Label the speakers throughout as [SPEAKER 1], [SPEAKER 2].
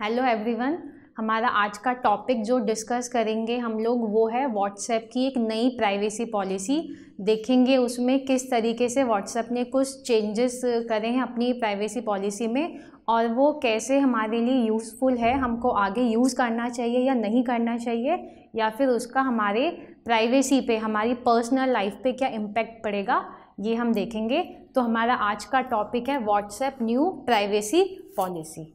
[SPEAKER 1] Hello everyone. हमारा आज का टॉपिक जो डिस्कस करेंगे हम लोग वो है व्हाट्सएप की एक नई प्राइवेसी पॉलिसी। देखेंगे उसमें किस तरीके से व्हाट्सएप ने कुछ चेंजेस करे हैं अपनी प्राइवेसी पॉलिसी में और वो कैसे हमारे लिए यूज़फुल है, हमको आगे यूज़ करना चाहिए या नहीं करना चाहिए, या फिर उसका हमारे प्राइवेसी पे, हमारी पर्सनल लाइफ पे क्या इम्पैक्ट पड़ेगा, ये हम देखेंगे। तो हमारा आज का टॉपिक है व्हाट्सएप न्यू प्राइवेसी पॉलिसी।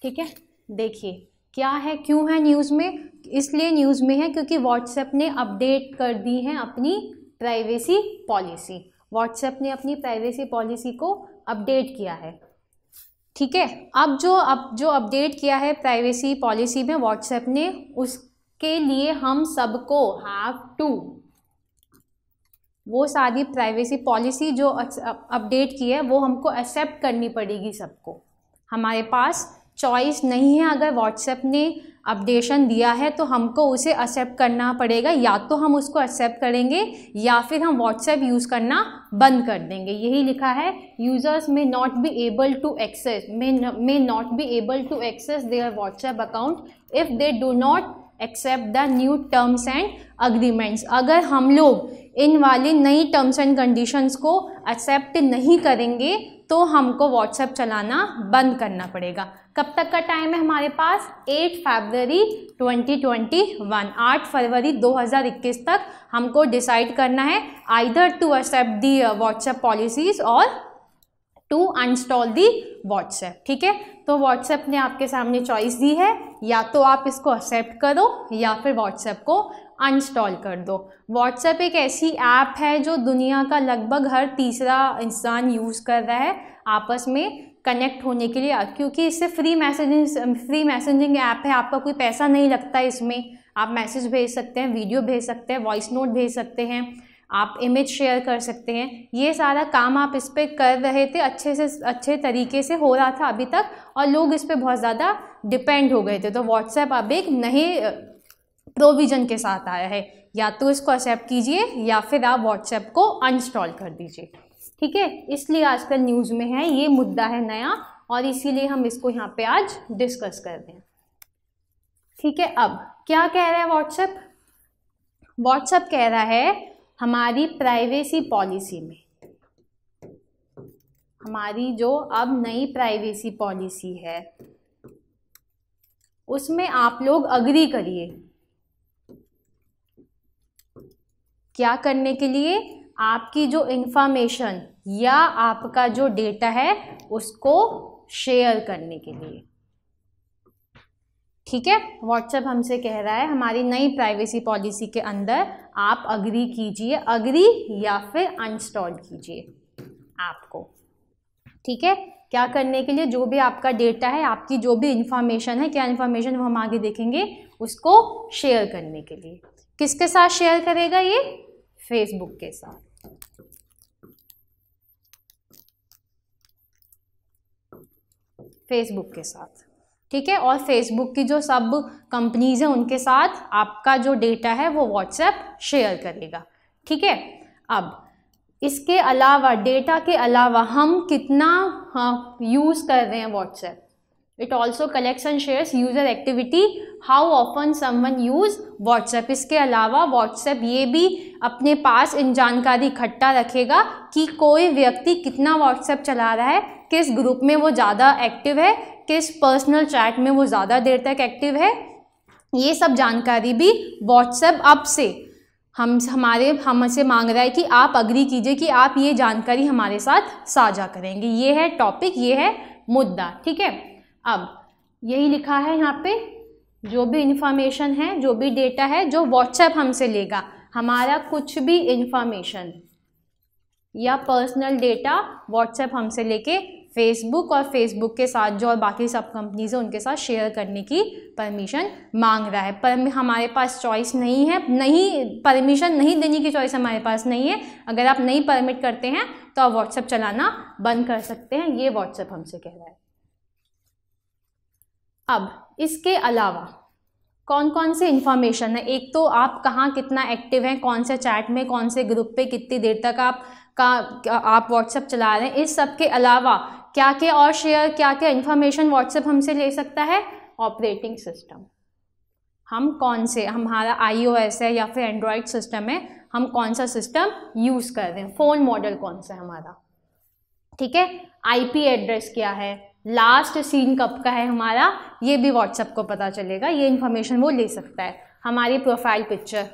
[SPEAKER 1] ठीक है, देखिए क्या है, क्यों है न्यूज़ में। इसलिए न्यूज़ में है क्योंकि व्हाट्सएप ने अपडेट कर दी है अपनी प्राइवेसी पॉलिसी। व्हाट्सएप ने अपनी प्राइवेसी पॉलिसी को अपडेट किया है। ठीक है, अब जो अपडेट किया है प्राइवेसी पॉलिसी में व्हाट्सएप ने, उसके लिए हम सबको हैव टू, वो सारी प्राइवेसी पॉलिसी जो अपडेट की है वो हमको एक्सेप्ट करनी पड़ेगी सबको। हमारे पास चॉइस नहीं है। अगर व्हाट्सएप ने अपडेशन दिया है तो हमको उसे एक्सेप्ट करना पड़ेगा। या तो हम उसको एक्सेप्ट करेंगे या फिर हम व्हाट्सएप यूज़ करना बंद कर देंगे। यही लिखा है, users may not be able to access their WhatsApp account if they do not accept the new terms and agreements. अगर हम लोग इन वाली नई टर्म्स एंड कंडीशंस को एक्सेप्ट नहीं करेंगे तो हमको व्हाट्सएप चलाना बंद करना पड़ेगा। कब तक का टाइम है हमारे पास? 8 फरवरी 2021, 8 फरवरी 2021 तक हमको डिसाइड करना है either to accept the WhatsApp policies और टू अनइंस्टॉल दी व्हाट्सएप। ठीक है, तो व्हाट्सएप ने आपके सामने चॉइस दी है, या तो आप इसको एक्सेप्ट करो या फिर व्हाट्सएप को अनइंस्टॉल कर दो। व्हाट्सएप एक ऐसी ऐप है जो दुनिया का लगभग हर तीसरा इंसान यूज़ कर रहा है आपस में कनेक्ट होने के लिए, क्योंकि इससे फ्री मैसेजिंग ऐप है। आपका कोई पैसा नहीं लगता इसमें। आप मैसेज भेज सकते हैं, वीडियो भेज सकते हैं, वॉइस नोट भेज सकते हैं, आप इमेज शेयर कर सकते हैं। ये सारा काम आप इस पर कर रहे थे, अच्छे तरीके से हो रहा था अभी तक, और लोग इस पर बहुत ज़्यादा डिपेंड हो गए थे। तो व्हाट्सएप अब एक नए प्रोविज़न के साथ आया है, या तो इसको एक्सेप्ट कीजिए या फिर आप व्हाट्सएप को अनइंस्टॉल कर दीजिए। ठीक है, इसलिए आजकल न्यूज़ में है, ये मुद्दा है नया, और इसीलिए हम इसको यहाँ पे आज डिस्कस कर रहे हैं। ठीक है, अब क्या कह रहा है व्हाट्सएप? व्हाट्सएप कह रहा है हमारी प्राइवेसी पॉलिसी में, हमारी जो अब नई प्राइवेसी पॉलिसी है उसमें आप लोग अग्री करिए। क्या करने के लिए? आपकी जो इंफॉर्मेशन या आपका जो डेटा है उसको शेयर करने के लिए। ठीक है, व्हाट्सएप हमसे कह रहा है हमारी नई प्राइवेसी पॉलिसी के अंदर आप अग्री कीजिए, अग्री या फिर अनइंस्टॉल कीजिए ऐप को। ठीक है, क्या करने के लिए? जो भी आपका डेटा है, आपकी जो भी इंफॉर्मेशन है, क्या इंफॉर्मेशन वो हम आगे देखेंगे, उसको शेयर करने के लिए। किसके साथ शेयर करेगा ये? फेसबुक के साथ। फेसबुक के साथ। ठीक है, और फेसबुक की जो सब कंपनीज हैं उनके साथ आपका जो डेटा है वो व्हाट्सएप शेयर करेगा। ठीक है, अब इसके अलावा, डेटा के अलावा हम कितना यूज़ कर रहे हैं WhatsApp. It also collects and shares user activity, how often someone use WhatsApp. इसके अलावा व्हाट्सएप ये भी अपने पास इन जानकारी इकट्ठा रखेगा कि कोई व्यक्ति कितना व्हाट्सएप चला रहा है, किस ग्रुप में वो ज़्यादा एक्टिव है, किस पर्सनल चैट में वो ज़्यादा देर तक एक्टिव है। ये सब जानकारी भी व्हाट्सएप अब से हमसे मांग रहा है कि आप अग्री कीजिए कि आप ये जानकारी हमारे साथ साझा करेंगे। ये है टॉपिक, ये है मुद्दा। ठीक है, अब यही लिखा है यहाँ पे, जो भी इंफॉर्मेशन है, जो भी डेटा है जो व्हाट्सएप हमसे लेगा, हमारा कुछ भी इंफॉर्मेशन या पर्सनल डेटा व्हाट्सएप हमसे लेके फेसबुक और फेसबुक के साथ जो और बाकी सब कंपनीज हैं उनके साथ शेयर करने की परमिशन मांग रहा है। पर हमारे पास चॉइस नहीं है, परमिशन नहीं देने की चॉइस हमारे पास नहीं है। अगर आप नहीं परमिट करते हैं तो आप व्हाट्सएप चलाना बंद कर सकते हैं, ये व्हाट्सएप हमसे कह रहा है। अब इसके अलावा कौन कौन से इंफॉर्मेशन है? एक तो आप कहाँ कितना एक्टिव हैं, कौन से चैट में, कौन से ग्रुप पे कितनी देर तक आप व्हाट्सएप चला रहे हैं। इस सब के अलावा क्या क्या और शेयर, क्या क्या इन्फॉर्मेशन व्हाट्सएप हमसे ले सकता है? ऑपरेटिंग सिस्टम, हम कौन से, हमारा iOS है या फिर एंड्रॉयड सिस्टम है, हम कौन सा सिस्टम यूज़ कर रहे हैं, फ़ोन मॉडल कौन सा है हमारा, ठीक है। IP एड्रेस क्या है, लास्ट सीन कब का है हमारा, ये भी व्हाट्सएप को पता चलेगा, ये इन्फॉर्मेशन वो ले सकता है। हमारी प्रोफाइल पिक्चर,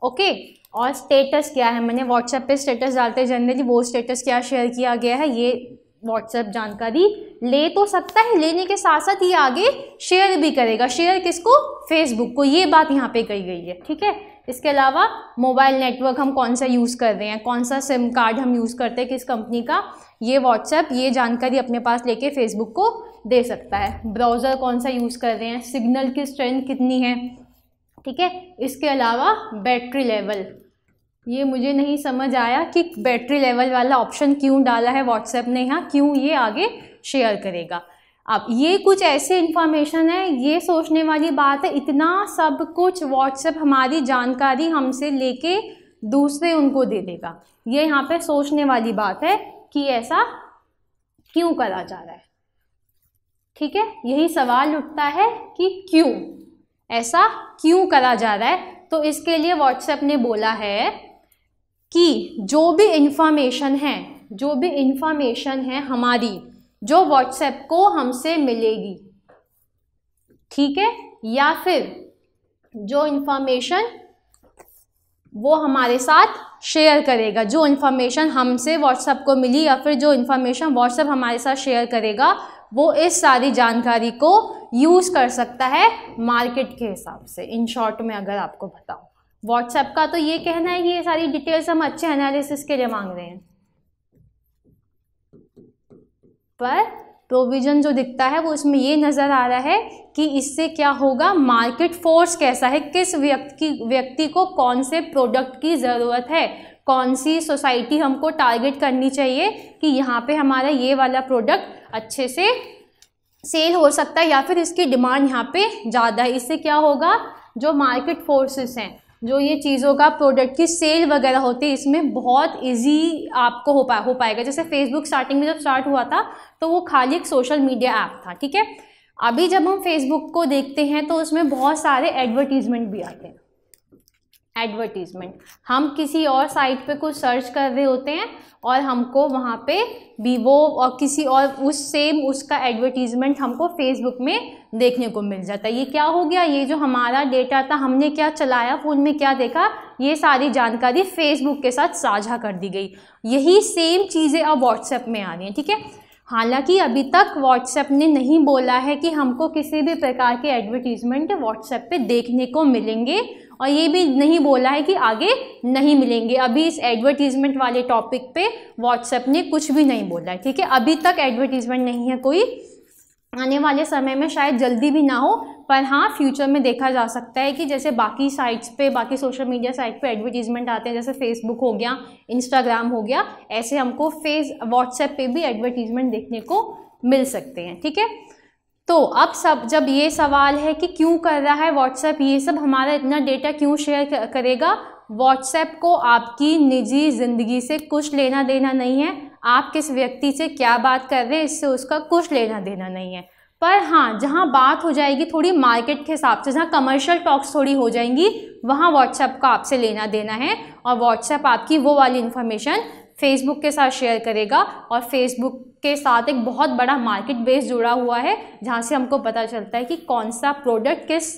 [SPEAKER 1] ओके, और स्टेटस क्या है, मैंने व्हाट्सएप पे स्टेटस डालते हैं जनरली, वो स्टेटस क्या शेयर किया गया है, ये व्हाट्सएप जानकारी ले तो सकता है, लेने के साथ साथ ये आगे शेयर भी करेगा। शेयर किसको? फेसबुक को, ये बात यहाँ पे कही गई है, ठीक है। इसके अलावा मोबाइल नेटवर्क हम कौन सा यूज़ कर रहे हैं, कौन सा सिम कार्ड हम यूज़ करते हैं, किस कंपनी का, ये व्हाट्सएप ये जानकारी अपने पास लेके फेसबुक को दे सकता है। ब्राउज़र कौन सा यूज़ कर रहे हैं, सिग्नल की स्ट्रेंथ कितनी है, ठीक है। इसके अलावा बैटरी लेवल, ये मुझे नहीं समझ आया कि बैटरी लेवल वाला ऑप्शन क्यों डाला है व्हाट्सएप ने यहाँ, क्यों ये आगे शेयर करेगा। अब ये कुछ ऐसे इन्फॉर्मेशन है, ये सोचने वाली बात है, इतना सब कुछ व्हाट्सएप हमारी जानकारी हमसे लेके दूसरे उनको दे देगा। ये यहाँ पे सोचने वाली बात है कि ऐसा क्यों करा जा रहा है, ठीक है। यही सवाल उठता है कि क्यों, ऐसा क्यों करा जा रहा है। तो इसके लिए व्हाट्सएप ने बोला है कि जो भी इंफॉर्मेशन है हमारी, जो व्हाट्सएप को हमसे मिलेगी, ठीक है, या फिर जो इंफॉर्मेशन वो हमारे साथ शेयर करेगा, जो इंफॉर्मेशन हमसे व्हाट्सएप को मिली या फिर जो इंफॉर्मेशन व्हाट्सएप हमारे साथ शेयर करेगा, वो इस सारी जानकारी को यूज़ कर सकता है मार्केट के हिसाब से। इन शॉर्ट में अगर आपको बताऊं, व्हाट्सएप का तो ये कहना है कि ये सारी डिटेल्स हम अच्छे एनालिसिस के लिए मांग रहे हैं, पर प्रोविज़न जो दिखता है वो इसमें ये नज़र आ रहा है कि इससे क्या होगा, मार्केट फोर्स कैसा है, किस व्यक्ति को कौन से प्रोडक्ट की ज़रूरत है, कौन सी सोसाइटी हमको टारगेट करनी चाहिए कि यहाँ पे हमारा ये वाला प्रोडक्ट अच्छे से सेल हो सकता है या फिर इसकी डिमांड यहाँ पे ज़्यादा है। इससे क्या होगा, जो मार्केट फोर्सेस हैं, जो ये चीज़ों का प्रोडक्ट की सेल वगैरह होती है, इसमें बहुत इजी आपको हो पाएगा। जैसे फेसबुक स्टार्टिंग में जब स्टार्ट हुआ था तो वो खाली एक सोशल मीडिया ऐप था, ठीक है। अभी जब हम फेसबुक को देखते हैं तो उसमें बहुत सारे एडवर्टीजमेंट भी आते हैं। एडवर्टीजमेंट, हम किसी और साइट पे कुछ सर्च कर रहे होते हैं और हमको वहाँ पे वीवो और किसी और उसका एडवर्टीजमेंट हमको फेसबुक में देखने को मिल जाता है। ये क्या हो गया, ये जो हमारा डेटा था, हमने क्या चलाया, फ़ोन में क्या देखा, ये सारी जानकारी फेसबुक के साथ साझा कर दी गई। यही सेम चीज़ें अब व्हाट्सएप में आ रही हैं, ठीक है। हालांकि अभी तक व्हाट्सएप ने नहीं बोला है कि हमको किसी भी प्रकार के एडवर्टीजमेंट व्हाट्सएप पे देखने को मिलेंगे, और ये भी नहीं बोला है कि आगे नहीं मिलेंगे। अभी इस एडवर्टीजमेंट वाले टॉपिक पे व्हाट्सएप ने कुछ भी नहीं बोला है, ठीक है। अभी तक एडवर्टीजमेंट नहीं है कोई, आने वाले समय में शायद जल्दी भी ना हो, पर हाँ फ्यूचर में देखा जा सकता है कि जैसे बाकी साइट्स पे, बाकी सोशल मीडिया साइट पे एडवर्टीजमेंट आते हैं, जैसे फेसबुक हो गया, इंस्टाग्राम हो गया, ऐसे हमको व्हाट्सएप पे भी एडवर्टीजमेंट देखने को मिल सकते हैं, ठीक है। तो अब जब ये सवाल है कि क्यों कर रहा है व्हाट्सएप ये सब, हमारा इतना डेटा क्यों शेयर करेगा, व्हाट्सएप को आपकी निजी ज़िंदगी से कुछ लेना देना नहीं है। आप किस व्यक्ति से क्या बात कर रहे हैं, इससे उसका कुछ लेना देना नहीं है। पर हाँ, जहाँ बात हो जाएगी थोड़ी मार्केट के हिसाब से, जहाँ कमर्शियल टॉक्स थोड़ी हो जाएंगी, वहाँ व्हाट्सएप का आपसे लेना देना है, और व्हाट्सएप आपकी वो वाली इन्फॉर्मेशन फेसबुक के साथ शेयर करेगा। और फेसबुक के साथ एक बहुत बड़ा मार्केट बेस जुड़ा हुआ है, जहाँ से हमको पता चलता है कि कौन सा प्रोडक्ट किस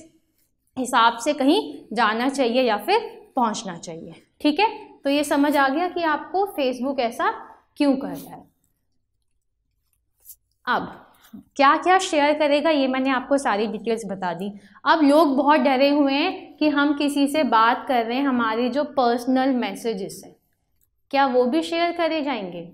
[SPEAKER 1] हिसाब से कहीं जाना चाहिए या फिर पहुँचना चाहिए, ठीक है। तो ये समझ आ गया कि आपको फेसबुक ऐसा क्यों कर रहा है। अब क्या क्या शेयर करेगा, ये मैंने आपको सारी डिटेल्स बता दी। अब लोग बहुत डरे हुए हैं कि हम किसी से बात कर रहे हैं, हमारे जो पर्सनल मैसेजेस हैं क्या वो भी शेयर करे जाएंगे,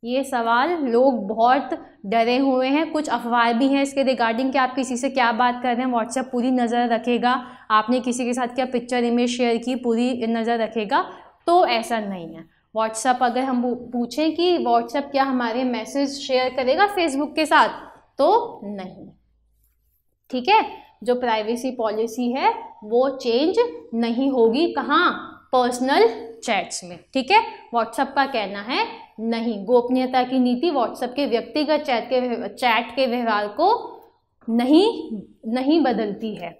[SPEAKER 1] ये सवाल लोग बहुत डरे हुए हैं। कुछ अफवाह भी हैं इसके रिगार्डिंग कि आप किसी से क्या बात कर रहे हैं, व्हाट्सएप पूरी नज़र रखेगा, आपने किसी के साथ क्या पिक्चर इमेज शेयर की पूरी नज़र रखेगा। तो ऐसा नहीं है। व्हाट्सएप, अगर हम पूछें कि व्हाट्सएप क्या हमारे मैसेज शेयर करेगा फेसबुक के साथ, तो नहीं, ठीक है। जो प्राइवेसी पॉलिसी है वो चेंज नहीं होगी, कहाँ, पर्सनल चैट्स में, ठीक है। व्हाट्सएप का कहना है नहीं। गोपनीयता की नीति व्हाट्सएप के व्यक्तिगत चैट के व्यवहार को नहीं बदलती है।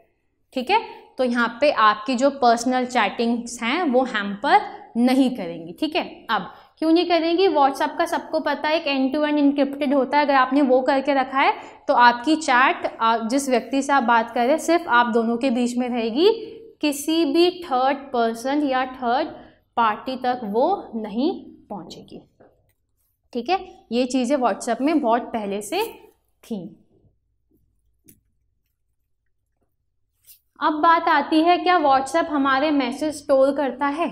[SPEAKER 1] ठीक है, तो यहाँ पे आपकी जो पर्सनल चैटिंग्स हैं वो हैम्पर नहीं करेंगी। ठीक है, अब क्यों नहीं करेंगी? व्हाट्सएप का सबको पता है एक एंड टू एंड इनक्रिप्टेड होता है। अगर आपने वो करके रखा है तो आपकी चैट जिस व्यक्ति से आप बात कर रहे हैं सिर्फ आप दोनों के बीच में रहेगी, किसी भी थर्ड पर्सन या थर्ड पार्टी तक वो नहीं पहुंचेगी। ठीक है, ये चीज़ें व्हाट्सएप में बहुत पहले से थी। अब बात आती है क्या व्हाट्सएप हमारे मैसेज स्टोर करता है?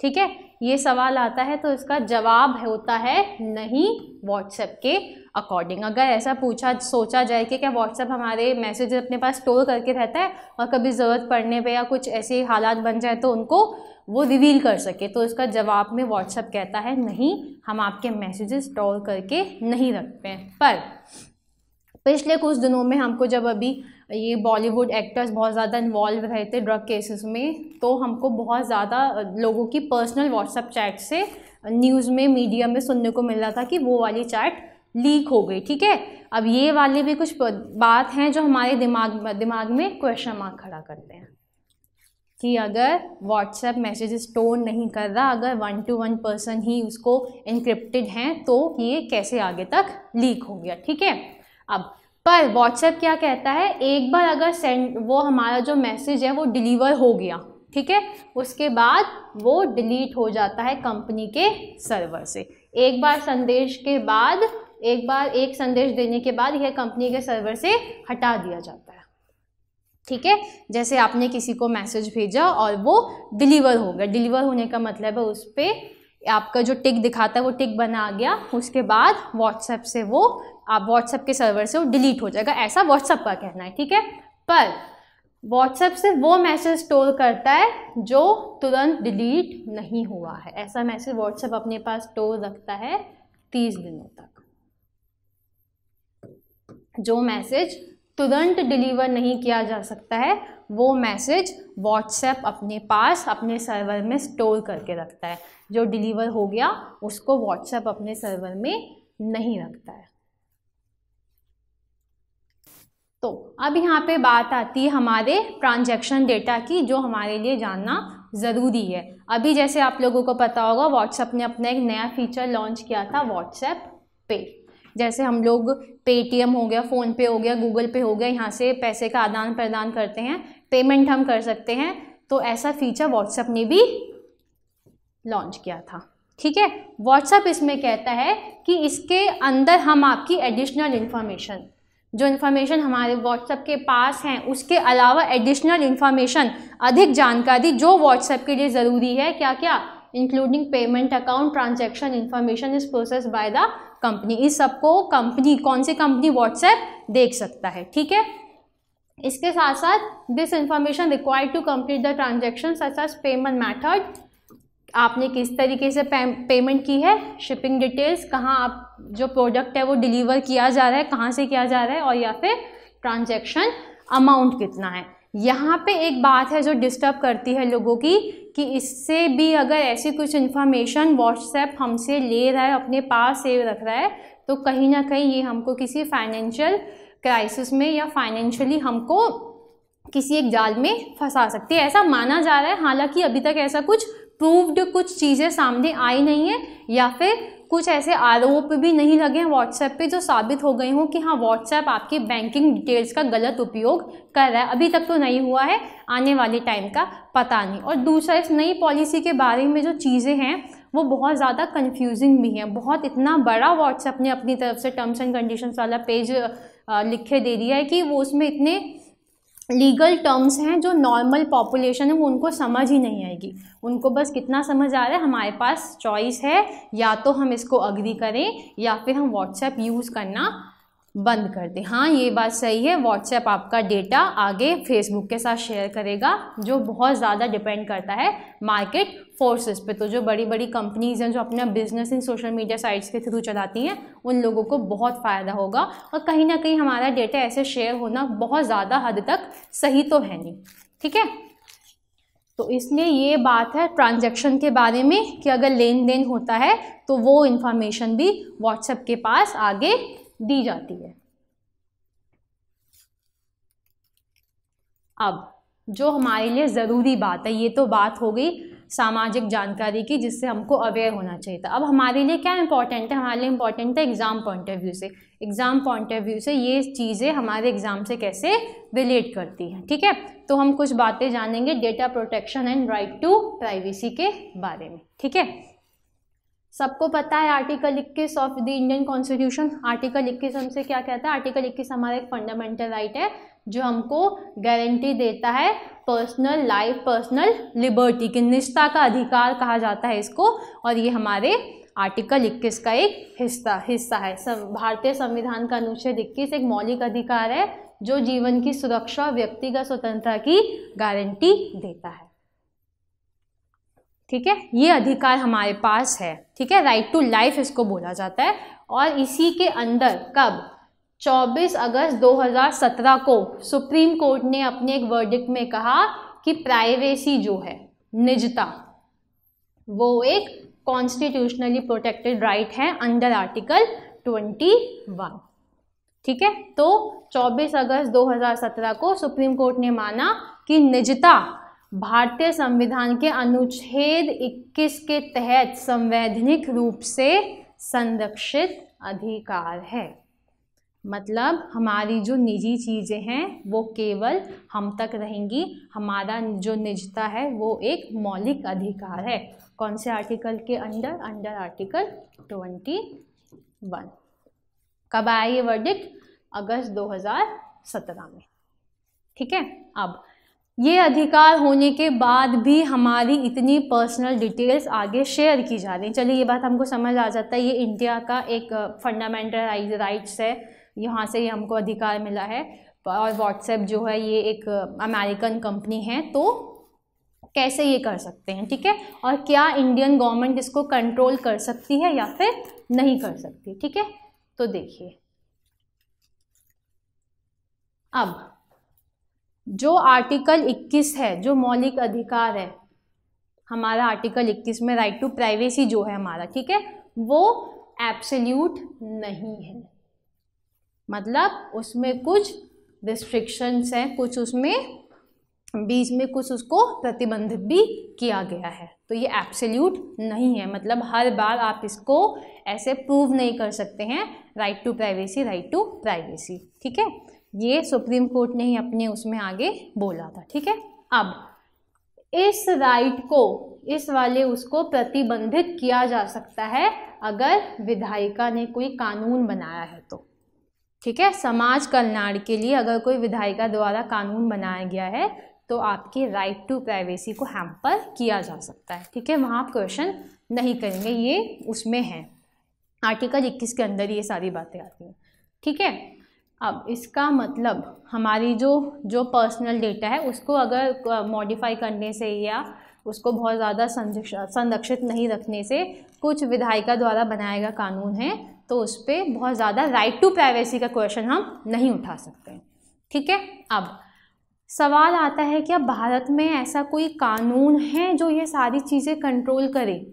[SPEAKER 1] ठीक है, ये सवाल आता है तो इसका जवाब होता है नहीं। व्हाट्सएप के अकॉर्डिंग अगर ऐसा सोचा जाए कि क्या व्हाट्सएप हमारे मैसेज अपने पास स्टोर करके रहता है और कभी ज़रूरत पड़ने पे या कुछ ऐसे हालात बन जाए तो उनको वो रिवील कर सके, तो इसका जवाब में व्हाट्सएप कहता है नहीं, हम आपके मैसेजेस स्टोर करके नहीं रखते हैं। पर पिछले कुछ दिनों में हमको जब अभी ये बॉलीवुड एक्टर्स बहुत ज़्यादा इन्वॉल्व रहे थे ड्रग केसेस में, तो हमको बहुत ज़्यादा लोगों की पर्सनल व्हाट्सएप चैट से न्यूज़ में मीडिया में सुनने को मिल रहा था कि वो वाली चैट लीक हो गई। ठीक है, अब ये वाली भी कुछ बात हैं जो हमारे दिमाग में क्वेश्चन मार्क खड़ा करते हैं कि अगर व्हाट्सएप मैसेज स्टोर नहीं कर रहा, अगर 1-to-1 पर्सन ही उसको इनक्रिप्टेड हैं, तो ये कैसे आगे तक लीक हो गया। ठीक है, अब पर व्हाट्सएप क्या कहता है, एक बार अगर वो हमारा जो मैसेज है वो डिलीवर हो गया, ठीक है, उसके बाद वो डिलीट हो जाता है कंपनी के सर्वर से। एक बार संदेश के बाद एक संदेश देने के बाद यह कंपनी के सर्वर से हटा दिया जाता है। ठीक है, जैसे आपने किसी को मैसेज भेजा और वो डिलीवर हो गया। डिलीवर होने का मतलब है उस पर आपका जो टिक दिखाता है वो टिक बना गया, उसके बाद व्हाट्सएप से वो आप व्हाट्सएप के सर्वर से वो डिलीट हो जाएगा, ऐसा व्हाट्सएप का कहना है। ठीक है, पर व्हाट्सएप से वो मैसेज स्टोर करता है जो तुरंत डिलीट नहीं हुआ है। ऐसा मैसेज व्हाट्सएप अपने पास स्टोर रखता है 30 दिनों तक। जो मैसेज तुरंत डिलीवर नहीं किया जा सकता है वो मैसेज व्हाट्सएप अपने पास अपने सर्वर में स्टोर करके रखता है। जो डिलीवर हो गया उसको व्हाट्सएप अपने सर्वर में नहीं रखता है। तो अब यहाँ पे बात आती है हमारे ट्रांजैक्शन डेटा की, जो हमारे लिए जानना ज़रूरी है। अभी जैसे आप लोगों को पता होगा व्हाट्सएप ने अपना एक नया फीचर लॉन्च किया था, व्हाट्सएप पे। जैसे हम लोग पेटीएम हो गया, फ़ोनपे हो गया, गूगल पे हो गया, यहाँ से पैसे का आदान प्रदान करते हैं, पेमेंट हम कर सकते हैं, तो ऐसा फीचर व्हाट्सएप ने भी लॉन्च किया था। ठीक है, व्हाट्सएप इसमें कहता है कि इसके अंदर हम आपकी एडिशनल इन्फॉर्मेशन, जो इन्फॉर्मेशन हमारे व्हाट्सएप के पास हैं उसके अलावा एडिशनल इन्फॉर्मेशन, अधिक जानकारी जो व्हाट्सएप के लिए ज़रूरी है, क्या क्या, including payment account transaction information is process by the company. इस सबको कंपनी, कौन सी कंपनी, व्हाट्सएप देख सकता है। ठीक है, इसके साथ साथ this information required to complete the transaction such as payment method, आपने किस तरीके से पेमेंट की है, शिपिंग डिटेल्स, कहाँ आप जो प्रोडक्ट है वो डिलीवर किया जा रहा है, कहाँ से किया जा रहा है, और या फिर ट्रांजैक्शन अमाउंट कितना है। यहाँ पे एक बात है जो डिस्टर्ब करती है लोगों की कि इससे भी अगर ऐसी कुछ इन्फॉर्मेशन व्हाट्सएप हमसे ले रहा है, अपने पास सेव रख रहा है, तो कहीं ना कहीं ये हमको किसी फाइनेंशियल क्राइसिस में या फाइनेंशियली हमको किसी एक जाल में फंसा सकती है, ऐसा माना जा रहा है। हालांकि अभी तक ऐसा कुछ प्रूव्ड कुछ चीज़ें सामने आई नहीं है, या फिर कुछ ऐसे आरोप भी नहीं लगे हैं व्हाट्सएप पे जो साबित हो गए हों कि हाँ व्हाट्सएप आपकी बैंकिंग डिटेल्स का गलत उपयोग कर रहा है। अभी तक तो नहीं हुआ है, आने वाले टाइम का पता नहीं। और दूसरा, इस नई पॉलिसी के बारे में जो चीज़ें हैं वो बहुत ज़्यादा कन्फ्यूजिंग भी हैं। बहुत इतना बड़ा व्हाट्सएप ने अपनी तरफ से टर्म्स एंड कंडीशंस वाला पेज लिखे दे दिया है कि वो उसमें इतने लीगल टर्म्स हैं जो नॉर्मल पॉपुलेशन है वो उनको समझ ही नहीं आएगी। उनको बस कितना समझ आ रहा है, हमारे पास चॉइस है, या तो हम इसको अग्री करें या फिर हम व्हाट्सएप यूज़ करना बंद कर दें। हाँ, ये बात सही है, व्हाट्सएप आपका डेटा आगे फेसबुक के साथ शेयर करेगा, जो बहुत ज़्यादा डिपेंड करता है मार्केट फोर्सेस पे। तो जो बड़ी बड़ी कंपनीज हैं जो अपना business in social media sites के थ्रू चलाती हैं, उन लोगों को बहुत फ़ायदा होगा। और कहीं ना कहीं हमारा डेटा ऐसे शेयर होना बहुत ज़्यादा हद तक सही तो है नहीं। ठीक है, तो इसलिए ये बात है ट्रांजैक्शन के बारे में कि अगर लेन देन होता है तो वो इंफॉर्मेशन भी व्हाट्सएप के पास आगे दी जाती है। अब जो हमारे लिए ज़रूरी बात है, ये तो बात हो गई सामाजिक जानकारी की जिससे हमको अवेयर होना चाहिए था। अब हमारे लिए क्या इंपॉर्टेंट है, हमारे लिए इंपॉर्टेंट है एग्ज़ाम पॉइंट ऑफ व्यू से। एग्ज़ाम पॉइंट ऑफ व्यू से ये चीज़ें हमारे एग्ज़ाम से कैसे रिलेट करती हैं, ठीक है। तो हम कुछ बातें जानेंगे data protection and right to privacy के बारे में, ठीक है। सबको पता है article 21 of the Indian constitution. Article 21 हमसे क्या कहता है, आर्टिकल 21 हमारा एक फंडामेंटल राइट है जो हमको गारंटी देता है पर्सनल लाइफ, पर्सनल लिबर्टी की, निजता का अधिकार कहा जाता है इसको। और ये हमारे आर्टिकल 21 का एक हिस्सा है। भारतीय संविधान का अनुच्छेद 21 एक मौलिक अधिकार है जो जीवन की सुरक्षा, व्यक्तिगत स्वतंत्रता की गारंटी देता है, ठीक है। ये अधिकार हमारे पास है, ठीक है। राइट टू लाइफ इसको बोला जाता है। और इसी के अंदर कब 24 अगस्त 2017 को सुप्रीम कोर्ट ने अपने एक वर्डिक्ट में कहा कि प्राइवेसी जो है, निजता, वो एक कॉन्स्टिट्यूशनली प्रोटेक्टेड राइट है अंडर आर्टिकल 21, ठीक है। तो 24 अगस्त 2017 को सुप्रीम कोर्ट ने माना कि निजता भारतीय संविधान के अनुच्छेद 21 के तहत संवैधानिक रूप से संरक्षित अधिकार है। मतलब हमारी जो निजी चीज़ें हैं वो केवल हम तक रहेंगी, हमारा जो निजता है वो एक मौलिक अधिकार है। कौन से आर्टिकल के अंडर, अंडर आर्टिकल 21। कब आया ये वर्डिक्ट, अगस्त 2017 में, ठीक है। अब ये अधिकार होने के बाद भी हमारी इतनी पर्सनल डिटेल्स आगे शेयर की जा रही हैं। चलिए ये बात हमको समझ आ जाता है, ये इंडिया का एक फंडामेंटल राइट्स है, यहाँ से ये हमको अधिकार मिला है। और व्हाट्सएप जो है ये एक अमेरिकन कंपनी है, तो कैसे ये कर सकते हैं, ठीक है। और क्या इंडियन गवर्नमेंट इसको कंट्रोल कर सकती है या फिर नहीं कर सकती, ठीक है। तो देखिए अब जो आर्टिकल 21 है, जो मौलिक अधिकार है हमारा आर्टिकल 21 में, राइट टू प्राइवेसी जो है हमारा, ठीक है, वो एब्सोल्यूट नहीं है। मतलब उसमें कुछ रिस्ट्रिक्शंस हैं, कुछ उसमें बीच में कुछ उसको प्रतिबंधित भी किया गया है। तो ये एब्सोल्यूट नहीं है, मतलब हर बार आप इसको ऐसे प्रूव नहीं कर सकते हैं right to privacy, right to privacy, ठीक है। ये सुप्रीम कोर्ट ने ही अपने उसमें आगे बोला था, ठीक है। अब इस राइट को, इस वाले उसको प्रतिबंधित किया जा सकता है अगर विधायिका ने कोई कानून बनाया है तो, ठीक है। समाज कल्याण के लिए अगर कोई विधायिका द्वारा कानून बनाया गया है तो आपकी राइट टू प्राइवेसी को हैम्पर किया जा सकता है, ठीक है। वहाँ आप क्वेश्चन नहीं करेंगे, ये उसमें है आर्टिकल 21 के अंदर ये सारी बातें आती हैं, ठीक है। अब इसका मतलब हमारी जो पर्सनल डेटा है उसको अगर मॉडिफाई करने से या उसको बहुत ज़्यादा संरक्षित नहीं रखने से कुछ विधायिका द्वारा बनाया गया कानून है तो उस पर बहुत ज़्यादा राइट टू प्राइवेसी का क्वेश्चन हम नहीं उठा सकते, ठीक है। अब सवाल आता है क्या भारत में ऐसा कोई कानून है जो ये सारी चीज़ें कंट्रोल करे।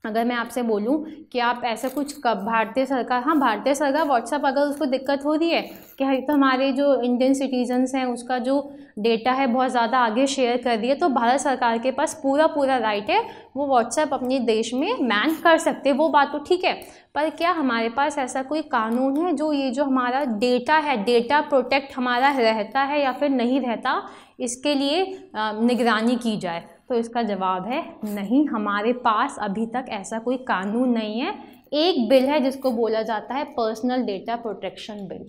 [SPEAKER 1] अगर मैं आपसे बोलूं कि आप ऐसा कुछ कब, भारतीय सरकार, हाँ भारतीय सरकार व्हाट्सएप अगर उसको दिक्कत हो रही है कि तो हमारे जो इंडियन सिटीजन्स हैं उसका जो डेटा है बहुत ज़्यादा आगे शेयर कर दिए, तो भारत सरकार के पास पूरा राइट है, वो व्हाट्सएप अपने देश में बैन कर सकते हैं, वो बात तो ठीक है। पर क्या हमारे पास ऐसा कोई कानून है जो ये जो हमारा डेटा है, डेटा प्रोटेक्ट हमारा रहता है या फिर नहीं रहता, इसके लिए निगरानी की जाए। तो इसका जवाब है नहीं, हमारे पास अभी तक ऐसा कोई कानून नहीं है। एक बिल है जिसको बोला जाता है पर्सनल डेटा प्रोटेक्शन बिल,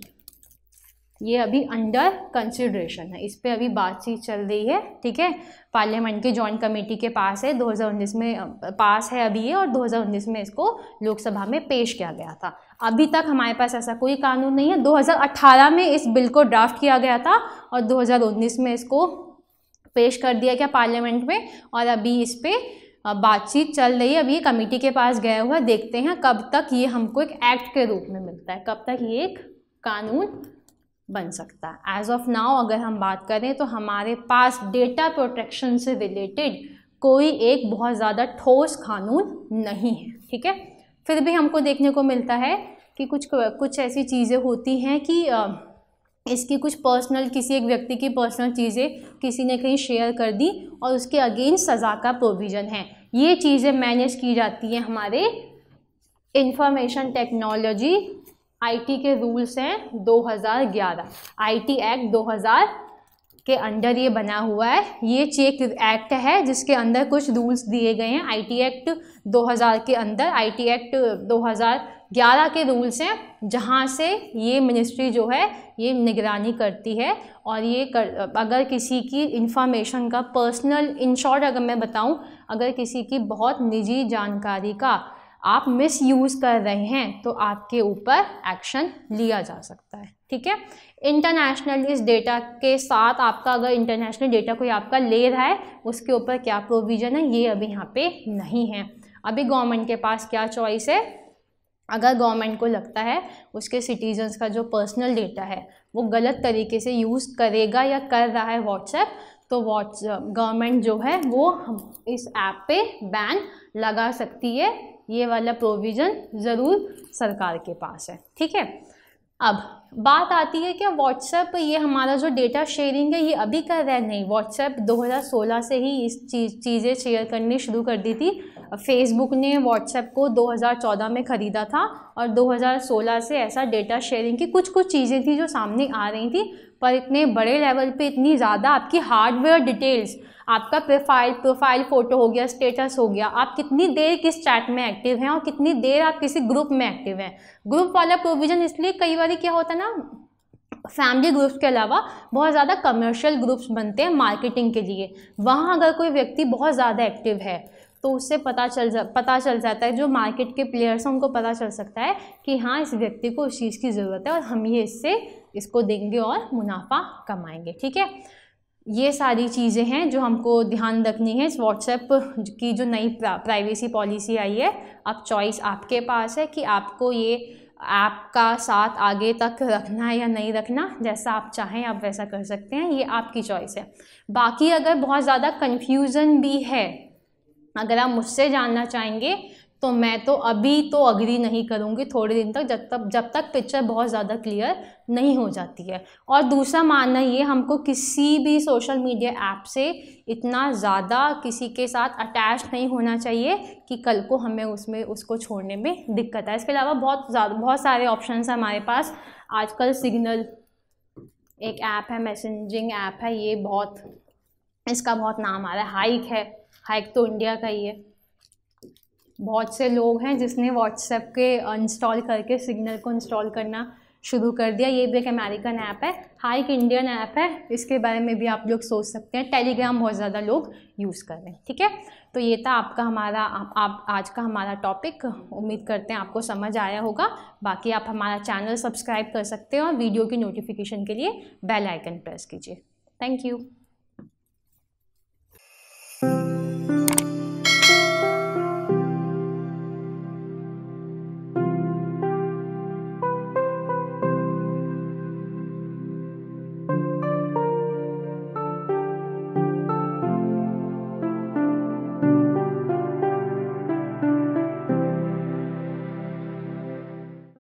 [SPEAKER 1] ये अभी अंडर कंसिडरेशन है, इस पे अभी बातचीत चल रही है, ठीक है। पार्लियामेंट की जॉइंट कमेटी के पास है, 2019 में पास है अभी ये, और 2019 में इसको लोकसभा में पेश किया गया था। अभी तक हमारे पास ऐसा कोई कानून नहीं है। 2018 में इस बिल को ड्राफ्ट किया गया था और 2019 में इसको पेश कर दिया गया पार्लियामेंट में, और अभी इस पर बातचीत चल रही है। अभी ये कमेटी के पास गया हुआ, देखते हैं कब तक ये हमको एक एक्ट के रूप में मिलता है, कब तक ये एक कानून बन सकता है। एज ऑफ नाउ अगर हम बात करें तो हमारे पास डेटा प्रोटेक्शन से रिलेटेड कोई एक बहुत ज़्यादा ठोस कानून नहीं है, ठीक है। फिर भी हमको देखने को मिलता है कि कुछ ऐसी चीज़ें होती हैं कि इसकी कुछ पर्सनल, किसी एक व्यक्ति की पर्सनल चीज़ें किसी ने कहीं शेयर कर दी और उसके अगेंस्ट सज़ा का प्रोविज़न है। ये चीज़ें मैनेज की जाती हैं हमारे इंफॉर्मेशन टेक्नोलॉजी आईटी के रूल्स हैं 2011, आईटी एक्ट 2000 के अंडर ये बना हुआ है। ये चेक एक्ट है जिसके अंदर कुछ रूल्स दिए गए हैं। आईटी एक्ट 2000 के अंदर आईटी एक्ट 2011 के रूल्स हैं, जहाँ से ये मिनिस्ट्री जो है ये निगरानी करती है और ये अगर किसी की इंफॉर्मेशन का पर्सनल, इन शॉर्ट अगर मैं बताऊं, अगर किसी की बहुत निजी जानकारी का आप मिसयूज़ कर रहे हैं तो आपके ऊपर एक्शन लिया जा सकता है, ठीक है। इंटरनेशनल इस डेटा के साथ आपका, अगर इंटरनेशनल डेटा कोई आपका ले रहा है उसके ऊपर क्या प्रोविज़न है ये अभी यहाँ पे नहीं है। अभी गवर्नमेंट के पास क्या चॉइस है, अगर गवर्नमेंट को लगता है उसके सिटीजन्स का जो पर्सनल डेटा है वो गलत तरीके से यूज़ करेगा या कर रहा है व्हाट्सएप, तो गवर्नमेंट जो है वो इस ऐप पे बैन लगा सकती है। ये वाला प्रोविज़न ज़रूर सरकार के पास है, ठीक है। अब बात आती है कि व्हाट्सएप ये हमारा जो डेटा शेयरिंग है ये अभी कर रहा है, नहीं। व्हाट्सएप 2016 से ही इस चीज़ें शेयर करनी शुरू कर दी थी। फेसबुक ने व्हाट्सएप को 2014 में ख़रीदा था और 2016 से ऐसा डेटा शेयरिंग की कुछ चीज़ें थी जो सामने आ रही थी, पर इतने बड़े लेवल पे इतनी ज़्यादा आपकी हार्डवेयर डिटेल्स, आपका प्रोफाइल फ़ोटो हो गया, स्टेटस हो गया, आप कितनी देर किस चैट में एक्टिव हैं और कितनी देर आप किसी ग्रुप में एक्टिव हैं। ग्रुप वाला प्रोविज़न इसलिए कई बार क्या होता है ना, फैमिली ग्रुप्स के अलावा बहुत ज़्यादा कमर्शियल ग्रुप्स बनते हैं मार्केटिंग के लिए। वहाँ अगर कोई व्यक्ति बहुत ज़्यादा एक्टिव है तो उससे पता चल जाता है, जो मार्केट के प्लेयर्स हैं उनको पता चल सकता है कि हाँ इस व्यक्ति को उस चीज़ की ज़रूरत है और हम ये इसको देंगे और मुनाफा कमाएंगे, ठीक है। ये सारी चीज़ें हैं जो हमको ध्यान रखनी है। इस व्हाट्सएप की जो नई प्राइवेसी पॉलिसी आई है, अब चॉइस आपके पास है कि आपको ये ऐप का साथ आगे तक रखना है या नहीं रखना। जैसा आप चाहें आप वैसा कर सकते हैं, ये आपकी चॉइस है। बाकी अगर बहुत ज़्यादा कन्फ्यूज़न भी है, अगर आप मुझसे जानना चाहेंगे तो मैं तो अभी तो अग्री नहीं करूँगी थोड़े दिन तक, जब तक पिक्चर बहुत ज़्यादा क्लियर नहीं हो जाती है। और दूसरा मानना ये, हमको किसी भी सोशल मीडिया ऐप से इतना ज़्यादा किसी के साथ अटैच नहीं होना चाहिए कि कल को हमें उसको छोड़ने में दिक्कत आए। इसके अलावा बहुत सारे ऑप्शन हैं हमारे पास। आजकल सिग्नल एक ऐप है, मैसेजिंग ऐप है, ये इसका बहुत नाम आ रहा है। हाइक तो इंडिया का ही है। बहुत से लोग हैं जिसने व्हाट्सएप के इंस्टॉल करके सिग्नल को इंस्टॉल करना शुरू कर दिया। ये भी एक अमेरिकन ऐप है, हाइक इंडियन ऐप है, इसके बारे में भी आप लोग सोच सकते हैं। टेलीग्राम बहुत ज़्यादा लोग यूज़ कर रहे हैं, ठीक है। तो ये था आज का हमारा टॉपिक। उम्मीद करते हैं आपको समझ आया होगा। बाकी आप हमारा चैनल सब्सक्राइब कर सकते हैं और वीडियो की नोटिफिकेशन के लिए बेल आइकन प्रेस कीजिए। Thank you.